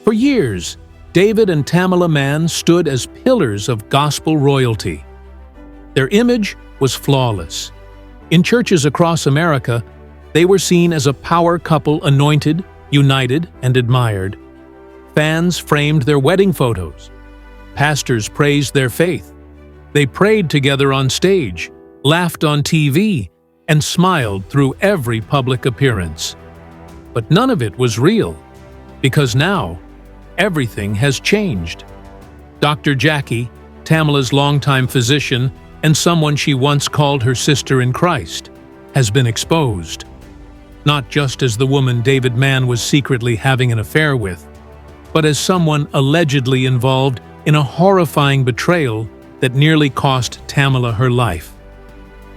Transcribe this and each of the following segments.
For years, David and Tamela Mann stood as pillars of gospel royalty. Their image was flawless. In churches across America, they were seen as a power couple, anointed, united, and admired. Fans framed their wedding photos. Pastors praised their faith. They prayed together on stage, laughed on TV, and smiled through every public appearance. But none of it was real, because now, everything has changed. Dr. Jackie, Tamela's longtime physician and someone she once called her sister in Christ, has been exposed. Not just as the woman David Mann was secretly having an affair with, but as someone allegedly involved in a horrifying betrayal that nearly cost Tamela her life.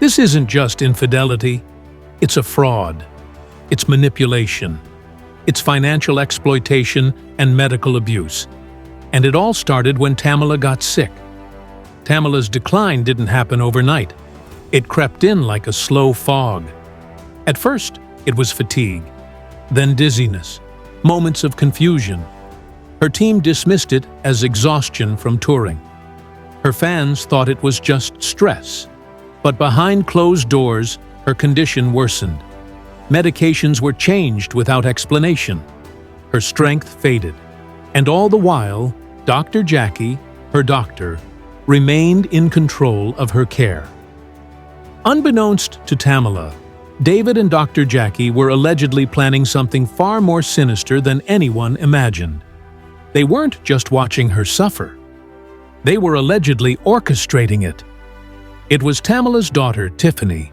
This isn't just infidelity, it's a fraud. It's manipulation. It's financial exploitation and medical abuse. And it all started when Tamela got sick. Tamela's decline didn't happen overnight. It crept in like a slow fog. At first, it was fatigue, then dizziness, moments of confusion. Her team dismissed it as exhaustion from touring. Her fans thought it was just stress. But behind closed doors, her condition worsened. Medications were changed without explanation. Her strength faded. And all the while, Dr. Jackie, her doctor, remained in control of her care. Unbeknownst to Tamela, David and Dr. Jackie were allegedly planning something far more sinister than anyone imagined. They weren't just watching her suffer. They were allegedly orchestrating it. It was Tamela's daughter, Tiffany,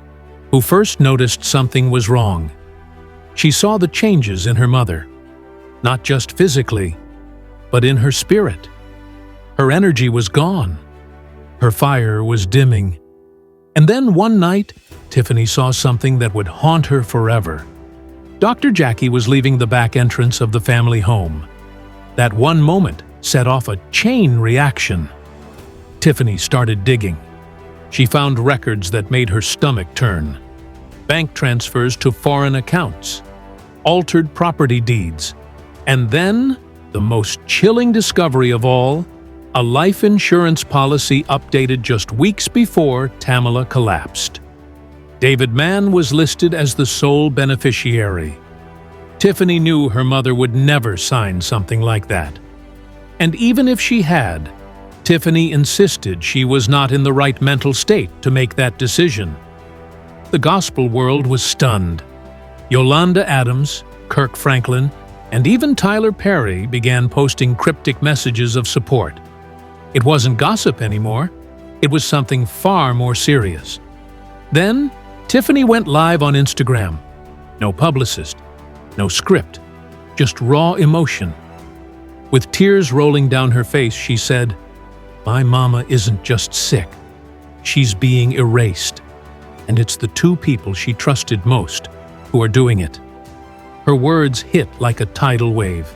who first noticed something was wrong. She saw the changes in her mother, not just physically, but in her spirit. Her energy was gone. Her fire was dimming. And then one night, Tiffany saw something that would haunt her forever. Dr. Jackie was leaving the back entrance of the family home. That one moment set off a chain reaction. Tiffany started digging. She found records that made her stomach turn. Bank transfers to foreign accounts, altered property deeds, and then, the most chilling discovery of all, a life insurance policy updated just weeks before Tamela collapsed. David Mann was listed as the sole beneficiary. Tiffany knew her mother would never sign something like that. And even if she had, Tiffany insisted she was not in the right mental state to make that decision. The gospel world was stunned. Yolanda Adams, Kirk Franklin, and even Tyler Perry began posting cryptic messages of support. It wasn't gossip anymore. It was something far more serious. Then, Tiffany went live on Instagram. No publicist, no script, just raw emotion. With tears rolling down her face, she said, "My mama isn't just sick. She's being erased. And it's the two people she trusted most who are doing it." Her words hit like a tidal wave.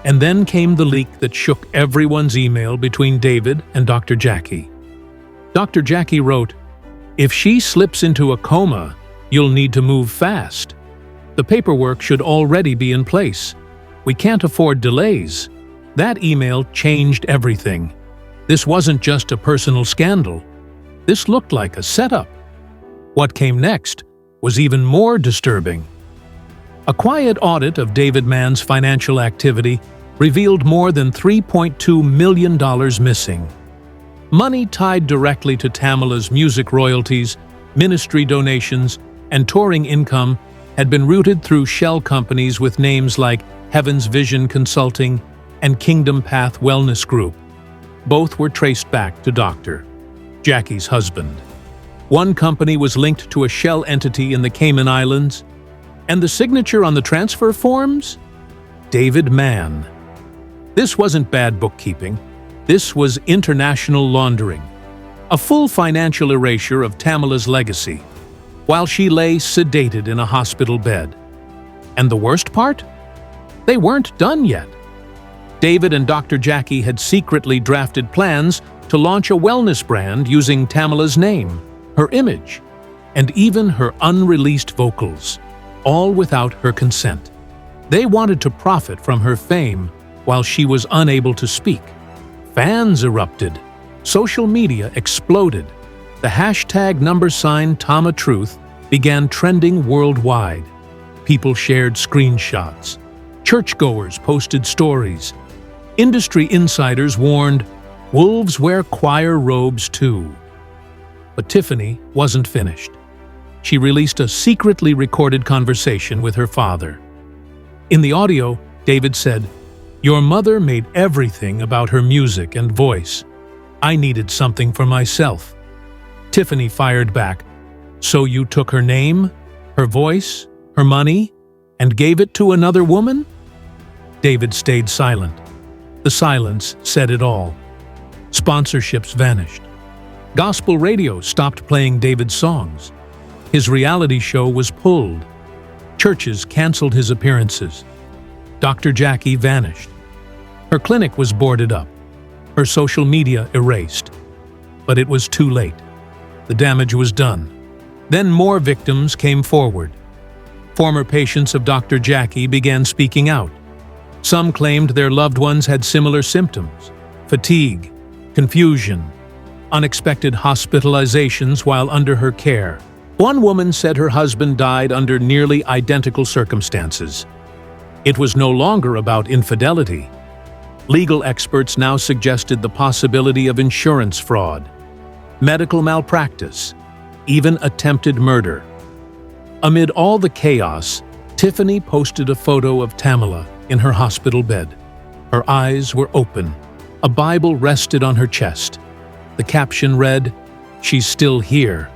And then came the leak that shook everyone's email between David and Dr. Jackie. Dr. Jackie wrote, "If she slips into a coma, you'll need to move fast. The paperwork should already be in place. We can't afford delays." That email changed everything. This wasn't just a personal scandal. This looked like a setup. What came next was even more disturbing. A quiet audit of David Mann's financial activity revealed more than $3.2 million missing. Money tied directly to Tamela's music royalties, ministry donations, and touring income had been routed through shell companies with names like Heaven's Vision Consulting and Kingdom Path Wellness Group. Both were traced back to Dr. Jackie's husband. One company was linked to a shell entity in the Cayman Islands, and the signature on the transfer forms? David Mann. This wasn't bad bookkeeping. This was international laundering. A full financial erasure of Tamela's legacy, while she lay sedated in a hospital bed. And the worst part? They weren't done yet. David and Dr. Jackie had secretly drafted plans to launch a wellness brand using Tamela's name, her image, and even her unreleased vocals, all without her consent. They wanted to profit from her fame while she was unable to speak. Fans erupted. Social media exploded. The hashtag #TamaTruth began trending worldwide. People shared screenshots. Churchgoers posted stories. Industry insiders warned, "Wolves wear choir robes too." But Tiffany wasn't finished. She released a secretly recorded conversation with her father. In the audio, David said, "Your mother made everything about her music and voice. I needed something for myself." Tiffany fired back, "So you took her name, her voice, her money, and gave it to another woman?" David stayed silent. The silence said it all. Sponsorships vanished. Gospel radio stopped playing David's songs. His reality show was pulled. Churches canceled his appearances. Dr. Jackie vanished. Her clinic was boarded up. Her social media erased. But it was too late. The damage was done. Then more victims came forward. Former patients of Dr. Jackie began speaking out. Some claimed their loved ones had similar symptoms: fatigue, confusion, unexpected hospitalizations while under her care. One woman said her husband died under nearly identical circumstances. It was no longer about infidelity. Legal experts now suggested the possibility of insurance fraud, medical malpractice, even attempted murder. Amid all the chaos, Tiffany posted a photo of Tamela in her hospital bed. Her eyes were open. A Bible rested on her chest. The caption read, "She's still here."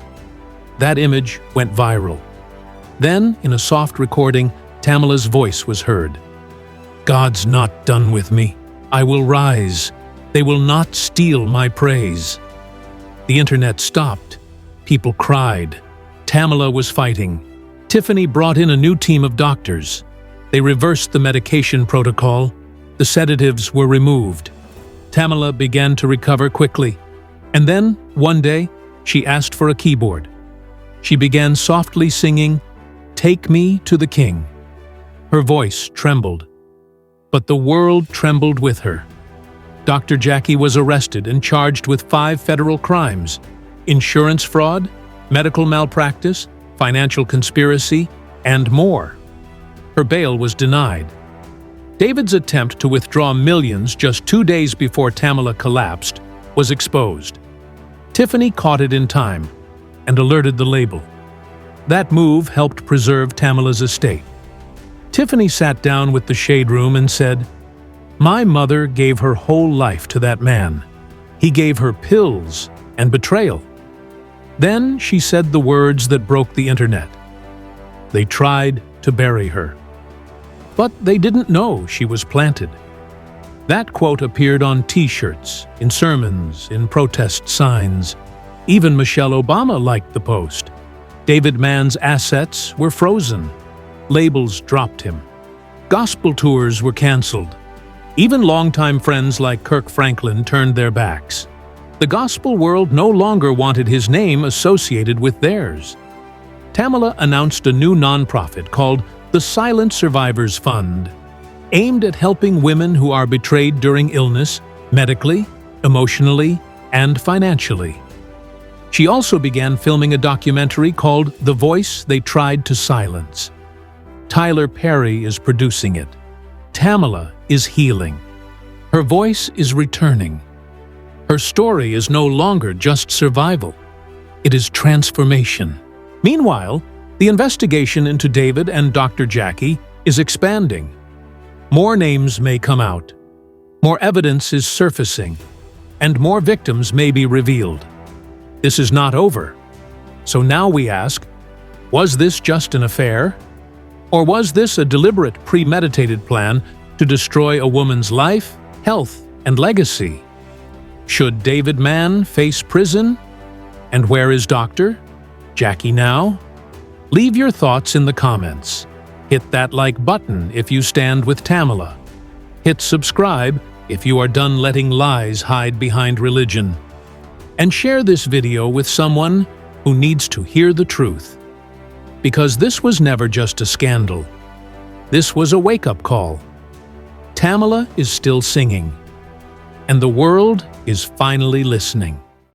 That image went viral. Then, in a soft recording, Tamela's voice was heard. "God's not done with me. I will rise. They will not steal my praise." The internet stopped. People cried. Tamela was fighting. Tiffany brought in a new team of doctors. They reversed the medication protocol. The sedatives were removed. Tamela began to recover quickly. And then, one day, she asked for a keyboard. She began softly singing, "Take Me to the King." Her voice trembled. But the world trembled with her. Dr. Jackie was arrested and charged with 5 federal crimes: insurance fraud, medical malpractice, financial conspiracy, and more. Her bail was denied. David's attempt to withdraw millions just 2 days before Tamela collapsed was exposed. Tiffany caught it in time and alerted the label. That move helped preserve Tamela's estate. Tiffany sat down with the Shade Room and said, "My mother gave her whole life to that man. He gave her pills and betrayal." Then she said the words that broke the internet. They tried to bury her. But they didn't know she was planted. That quote appeared on T-shirts, in sermons, in protest signs. Even Michelle Obama liked the post. David Mann's assets were frozen. Labels dropped him. Gospel tours were canceled. Even longtime friends like Kirk Franklin turned their backs. The gospel world no longer wanted his name associated with theirs. Tamela announced a new nonprofit called the Silent Survivors Fund, aimed at helping women who are betrayed during illness, medically, emotionally, and financially. She also began filming a documentary called The Voice They Tried to Silence. Tyler Perry is producing it. Tamela is healing. Her voice is returning. Her story is no longer just survival. It is transformation. Meanwhile, the investigation into David and Dr. Jackie is expanding. More names may come out. More evidence is surfacing. And more victims may be revealed. This is not over. So now we ask, was this just an affair? Or was this a deliberate, premeditated plan to destroy a woman's life, health, and legacy? Should David Mann face prison? And where is Dr. Jackie now? Leave your thoughts in the comments. Hit that like button if you stand with Tamela. Hit subscribe if you are done letting lies hide behind religion. And share this video with someone who needs to hear the truth. Because this was never just a scandal. This was a wake-up call. Tamela is still singing, and the world is finally listening.